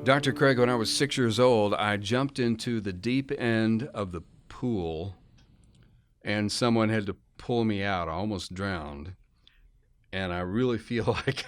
Dr. Craig, when I was 6 years old, I jumped into the deep end of the pool and someone had to pull me out. I almost drowned. And I really feel like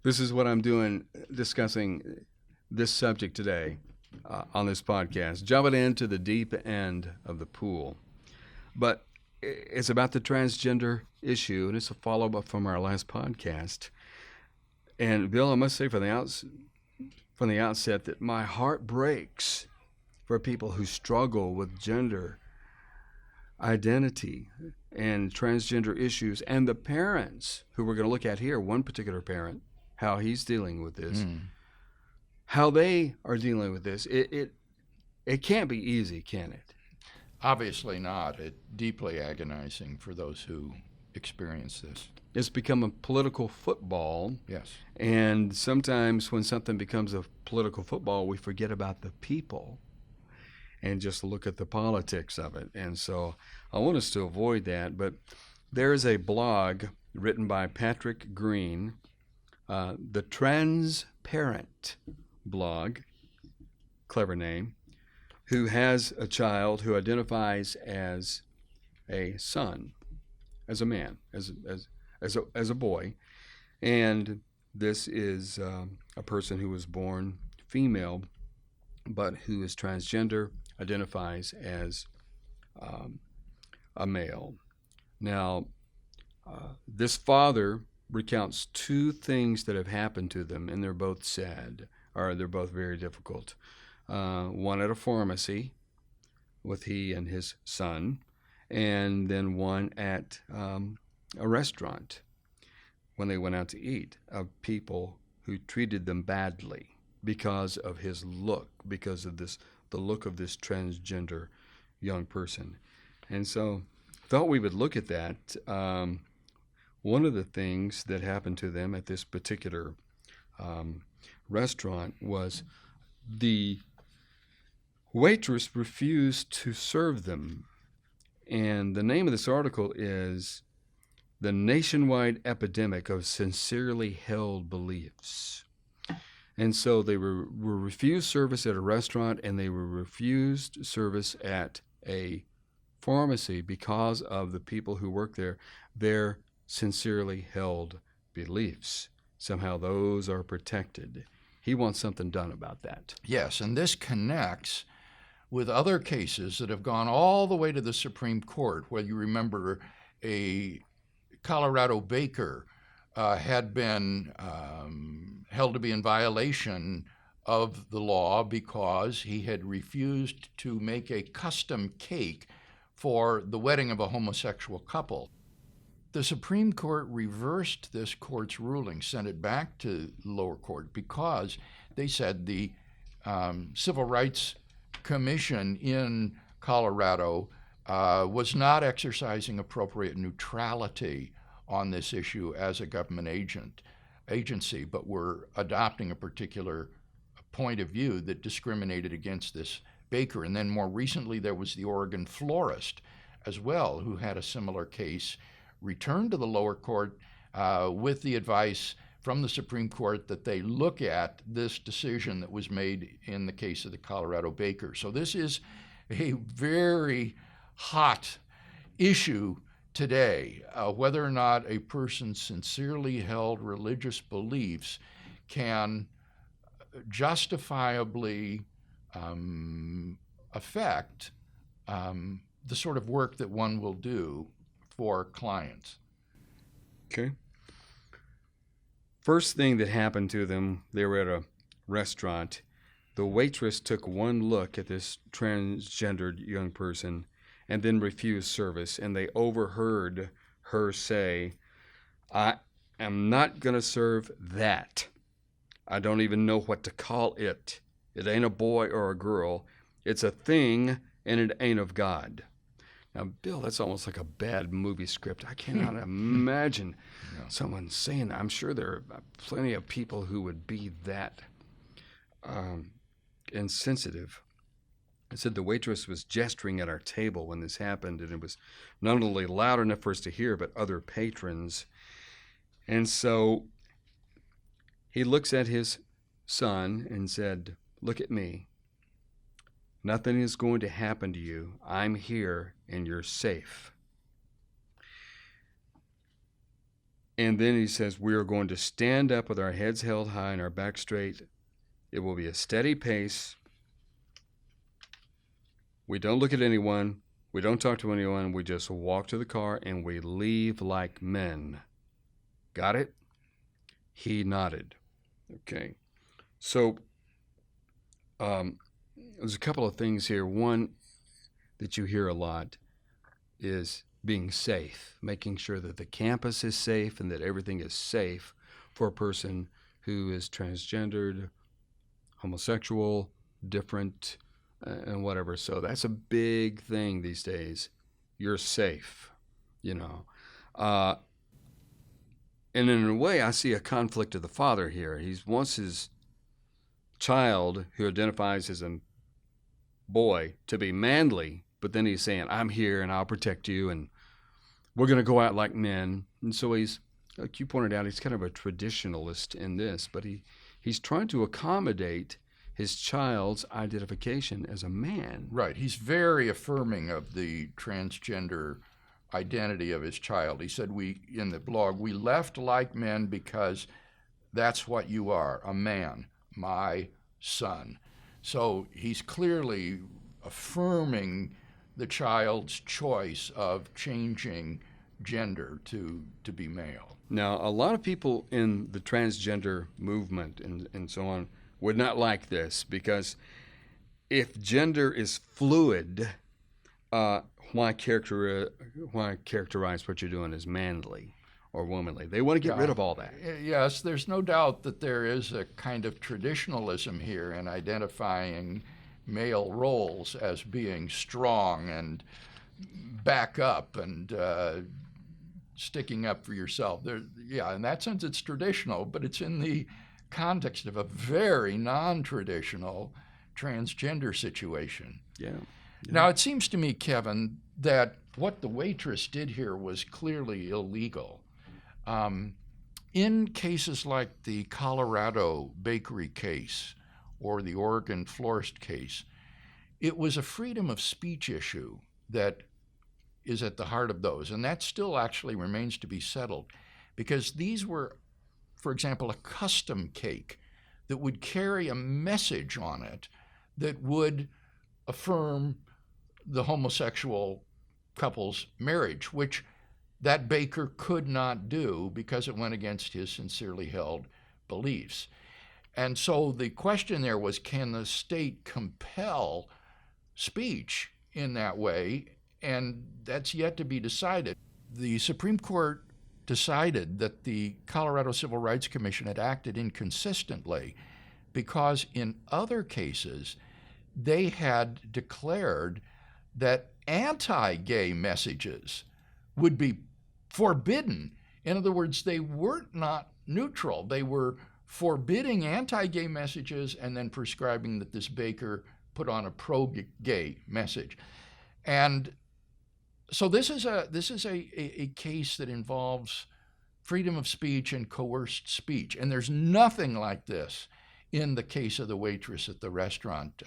this is what I'm doing, discussing this subject today on this podcast, jumping into the deep end of the pool. But it's about the transgender issue, and it's a follow-up from our last podcast. And Bill, I must say from the outset that my heart breaks for people who struggle with gender identity and transgender issues, and the parents who we're going to look at here, one particular parent, how he's dealing with this, how they are dealing with this. It can't be easy, can it? Obviously not. It's deeply agonizing for those who experience this. It's become a political football. Yes. And sometimes when something becomes a political football, we forget about the people and just look at the politics of it. And so I want us to avoid that. But there is a blog written by Patrick Green, the Transparent blog, clever name, who has a child who identifies as a son, as a man, as a boy. And this is a person who was born female, but who is transgender, identifies as a male. Now, this father recounts two things that have happened to them, and they're both sad, or they're both very difficult. One at a pharmacy with he and his son, and then one at a restaurant when they went out to eat, of people who treated them badly because of his look, because of the look of this transgender young person. And so thought we would look at that. One of the things that happened to them at this particular restaurant was the waitress refused to serve them. And the name of this article is The Nationwide Epidemic of Sincerely Held Beliefs. And so they were refused service at a restaurant, and they were refused service at a pharmacy because of the people who work there, their sincerely held beliefs. Somehow those are protected. He wants something done about that. Yes, and this connects with other cases that have gone all the way to the Supreme Court, where you remember a Colorado baker had been held to be in violation of the law because he had refused to make a custom cake for the wedding of a homosexual couple. The Supreme Court reversed this court's ruling, sent it back to the lower court, because they said the Civil Rights Commission in Colorado was not exercising appropriate neutrality on this issue as a government agency, but were adopting a particular point of view that discriminated against this baker. And then more recently, there was the Oregon florist as well, who had a similar case, returned to the lower court with the advice from the Supreme Court that they look at this decision that was made in the case of the Colorado baker. So this is a very hot issue today, whether or not a person's sincerely held religious beliefs can justifiably affect the sort of work that one will do for clients. Okay. First thing that happened to them, they were at a restaurant. The waitress took one look at this transgendered young person and then refused service, and they overheard her say, "I am not going to serve that. I don't even know what to call it. It ain't a boy or a girl. It's a thing, and it ain't of God." Now, Bill, that's almost like a bad movie script. I cannot imagine someone saying that. I'm sure there are plenty of people who would be that insensitive. I said the waitress was gesturing at our table when this happened, and it was not only loud enough for us to hear, but other patrons. And so he looks at his son and said, "Look at me. Nothing is going to happen to you. I'm here and you're safe." And then he says, "We are going to stand up with our heads held high and our back straight. It will be a steady pace. We don't look at anyone. We don't talk to anyone. We just walk to the car and we leave like men. Got it?" He nodded. Okay. So there's a couple of things here. One that you hear a lot is being safe, making sure that the campus is safe and that everything is safe for a person who is transgendered, homosexual, different, and whatever. So that's a big thing these days. You're safe, you know. And in a way, I see a conflict of the father here. He wants his child, who identifies as a boy, to be manly, but then he's saying, "I'm here and I'll protect you and we're going to go out like men." And so he's, like you pointed out, he's kind of a traditionalist in this, but he's trying to accommodate his child's identification as a man. Right. He's very affirming of the transgender identity of his child. He said, in the blog, "We left like men because that's what you are, a man, my son." So he's clearly affirming the child's choice of changing gender to be male. Now, a lot of people in the transgender movement and so on would not like this, because if gender is fluid, why characterize what you're doing as manly or womanly? They want to get rid of all that. Yes, there's no doubt that there is a kind of traditionalism here in identifying male roles as being strong and back up and sticking up for yourself. In that sense, it's traditional, but it's in the context of a very non-traditional transgender situation. Yeah. Now, it seems to me, Kevin, that what the waitress did here was clearly illegal. In cases like the Colorado bakery case or the Oregon florist case, it was a freedom of speech issue that is at the heart of those, and that still actually remains to be settled, because these were, for example, a custom cake that would carry a message on it that would affirm the homosexual couple's marriage, which that baker could not do because it went against his sincerely held beliefs. And so the question there was, can the state compel speech in that way? And that's yet to be decided. The Supreme Court decided that the Colorado Civil Rights Commission had acted inconsistently because in other cases they had declared that anti-gay messages would be forbidden. In other words, they were not neutral. They were forbidding anti-gay messages and then prescribing that this baker put on a pro-gay message. And so this is a case that involves freedom of speech and coerced speech. And there's nothing like this in the case of the waitress at the restaurant.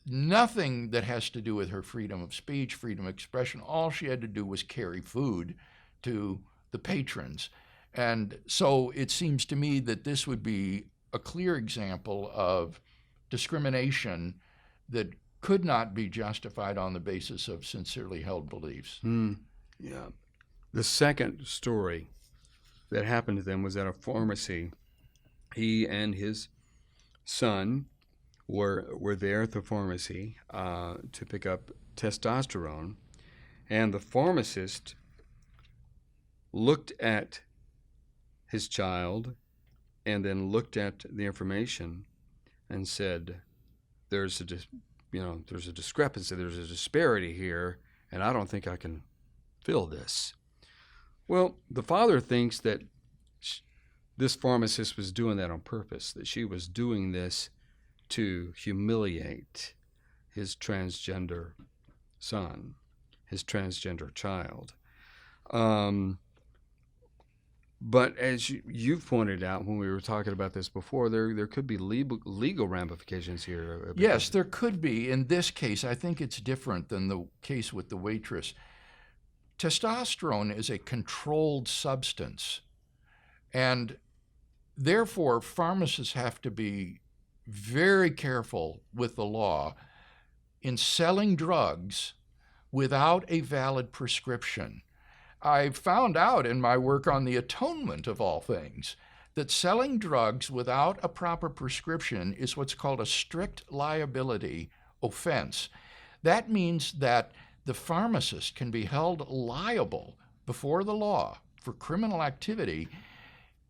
Nothing that has to do with her freedom of speech, freedom of expression. All she had to do was carry food to the patrons. And so it seems to me that this would be a clear example of discrimination that could not be justified on the basis of sincerely held beliefs. Yeah. The second story that happened to them was at a pharmacy. He and his son were there at the pharmacy to pick up testosterone, and the pharmacist looked at his child and then looked at the information and said, there's a discrepancy, there's a disparity here, and I don't think I can fill this. Well, the father thinks that this pharmacist was doing that on purpose, that she was doing this to humiliate his transgender son, his transgender child. But as you've pointed out when we were talking about this before, there could be legal ramifications here. Yes, there could be. In this case, I think it's different than the case with the waitress. Testosterone is a controlled substance, and therefore pharmacists have to be very careful with the law in selling drugs without a valid prescription. I found out in my work on the atonement, of all things, that selling drugs without a proper prescription is what's called a strict liability offense. That means that the pharmacist can be held liable before the law for criminal activity,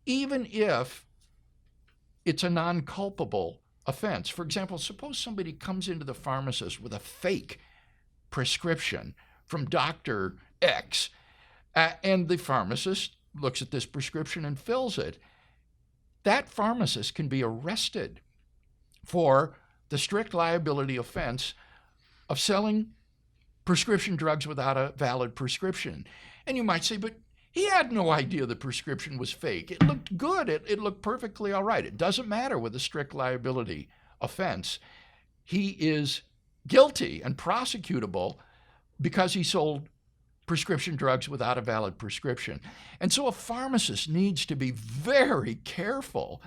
even if it's a non-culpable offense. For example, suppose somebody comes into the pharmacist with a fake prescription from Dr. X, and the pharmacist looks at this prescription and fills it. That pharmacist can be arrested for the strict liability offense of selling prescription drugs without a valid prescription. And you might say, but he had no idea the prescription was fake. It looked good. It looked perfectly all right. It doesn't matter with a strict liability offense. He is guilty and prosecutable because he sold prescription drugs without a valid prescription. And so a pharmacist needs to be very careful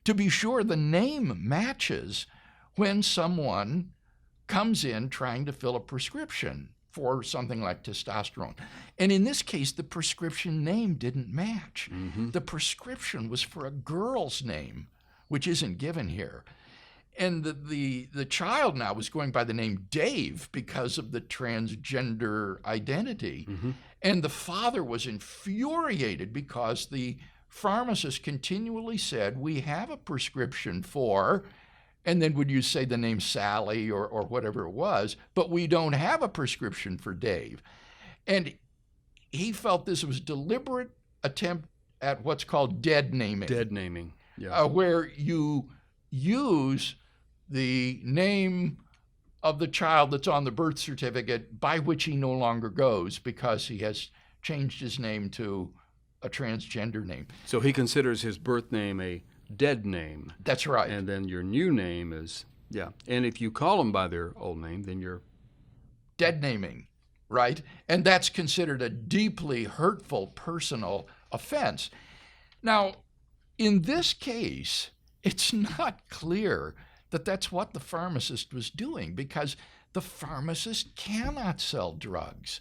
to be sure the name matches when someone comes in trying to fill a prescription for something like testosterone. And in this case, the prescription name didn't match. Mm-hmm. The prescription was for a girl's name, which isn't given here. And the child now was going by the name Dave because of the transgender identity. Mm-hmm. And the father was infuriated because the pharmacist continually said, we have a prescription for, and then would you say the name Sally or whatever it was, but we don't have a prescription for Dave. And he felt this was deliberate attempt at what's called dead naming. Dead naming, yeah. Where you use the name of the child that's on the birth certificate by which he no longer goes because he has changed his name to a transgender name. So he considers his birth name a dead name. That's right. And then your new name is, yeah. And if you call them by their old name, then you're dead naming, right? And that's considered a deeply hurtful personal offense. Now, in this case, it's not clear that that's what the pharmacist was doing, because the pharmacist cannot sell drugs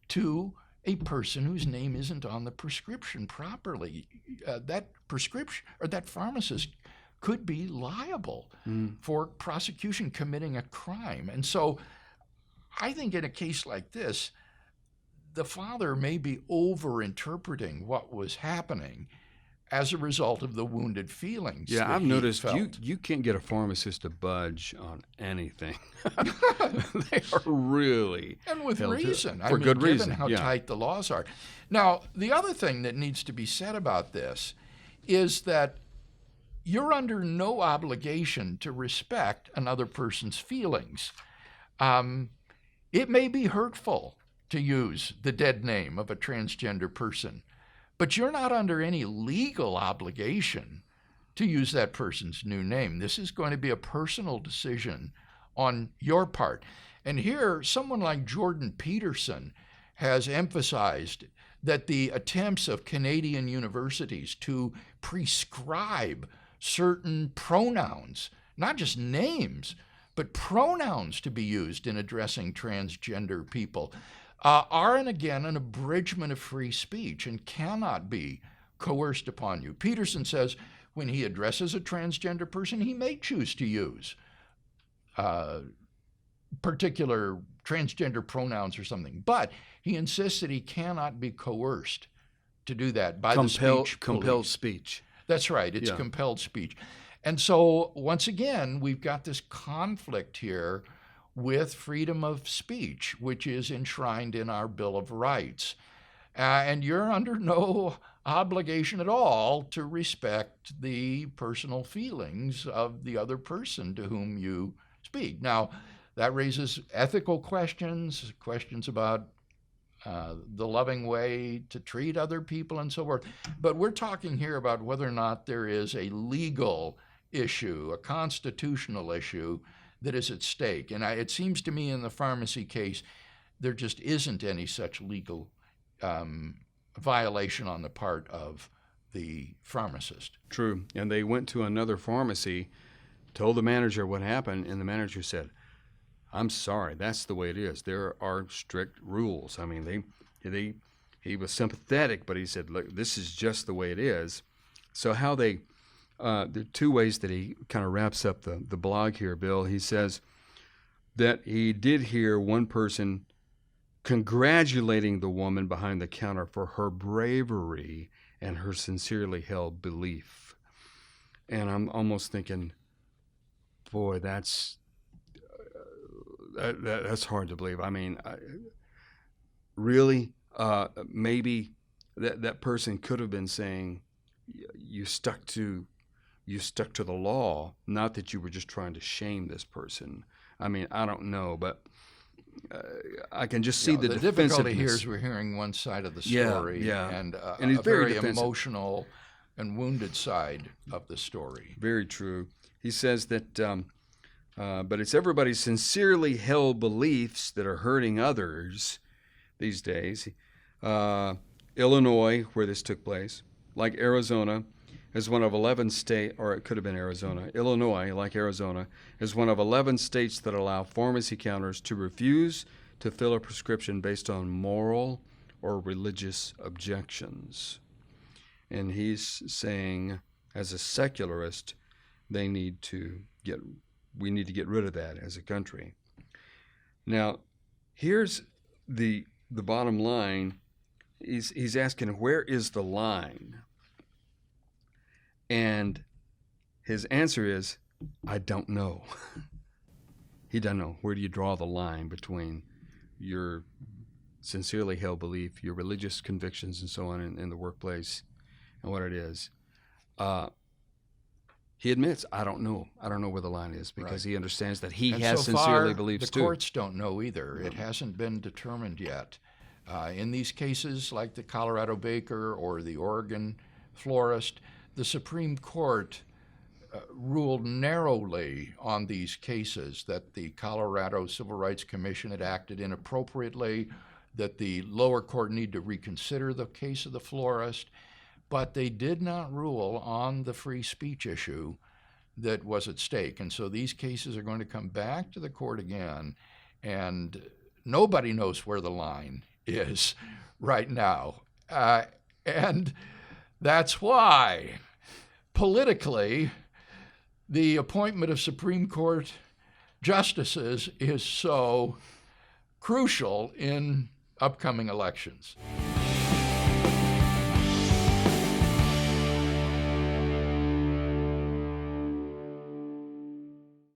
to a person whose name isn't on the prescription properly. That prescription or that pharmacist could be liable for prosecution committing a crime. And so I think in a case like this, the father may be over-interpreting what was happening as a result of the wounded feelings. Yeah, I've noticed felt. you can't get a pharmacist to budge on anything. They are really And with held to it. reason. For good given reason, how yeah. tight the laws are. Now, the other thing that needs to be said about this is that you're under no obligation to respect another person's feelings. It may be hurtful to use the dead name of a transgender person, but you're not under any legal obligation to use that person's new name. This is going to be a personal decision on your part. And here, someone like Jordan Peterson has emphasized that the attempts of Canadian universities to prescribe certain pronouns, not just names, but pronouns to be used in addressing transgender people, are, and again, an abridgment of free speech and cannot be coerced upon you. Peterson says when he addresses a transgender person, he may choose to use particular transgender pronouns or something, but he insists that he cannot be coerced to do that by the speech compelled police. speech. That's right. It's compelled speech. And so, once again, we've got this conflict here with freedom of speech, which is enshrined in our Bill of Rights. And you're under no obligation at all to respect the personal feelings of the other person to whom you speak. Now, that raises ethical questions, questions about the loving way to treat other people and so forth. But we're talking here about whether or not there is a legal issue, a constitutional issue that is at stake. And it seems to me in the pharmacy case, there just isn't any such legal violation on the part of the pharmacist. True. And they went to another pharmacy, told the manager what happened, and the manager said, "I'm sorry, that's the way it is. There are strict rules." I mean, he was sympathetic, but he said, "Look, this is just the way it is." So how there are two ways that he kind of wraps up the blog here, Bill. He says that he did hear one person congratulating the woman behind the counter for her bravery and her sincerely held belief. And I'm almost thinking, boy, that's hard to believe. I mean, really, maybe that person could have been saying, you stuck to the law, not that you were just trying to shame this person. I mean, I don't know, but I can just see the difficulty here is we're hearing one side of the story, and he's a very emotional and wounded side of the story. Very true. He says that, but it's everybody's sincerely held beliefs that are hurting others these days. Illinois, where this took place, like Arizona, is one of 11 states, or it could have been Arizona. Illinois, like Arizona, is one of 11 states that allow pharmacy counters to refuse to fill a prescription based on moral or religious objections. And he's saying, as a secularist, we need to get rid of that as a country. Now, here's the bottom line. He's asking, where is the line? And his answer is, I don't know. He doesn't know. Where do you draw the line between your sincerely held belief, your religious convictions, and so on in the workplace, and what it is? He admits, I don't know. I don't know where the line is, because he understands that he has sincerely beliefs too. The courts don't know either. It hasn't been determined yet. In these cases, like the Colorado baker or the Oregon florist, the Supreme Court ruled narrowly on these cases, that the Colorado Civil Rights Commission had acted inappropriately, that the lower court need to reconsider the case of the florist, but they did not rule on the free speech issue that was at stake. And so these cases are going to come back to the court again, and nobody knows where the line is right now. And that's why, politically, the appointment of Supreme Court justices is so crucial in upcoming elections.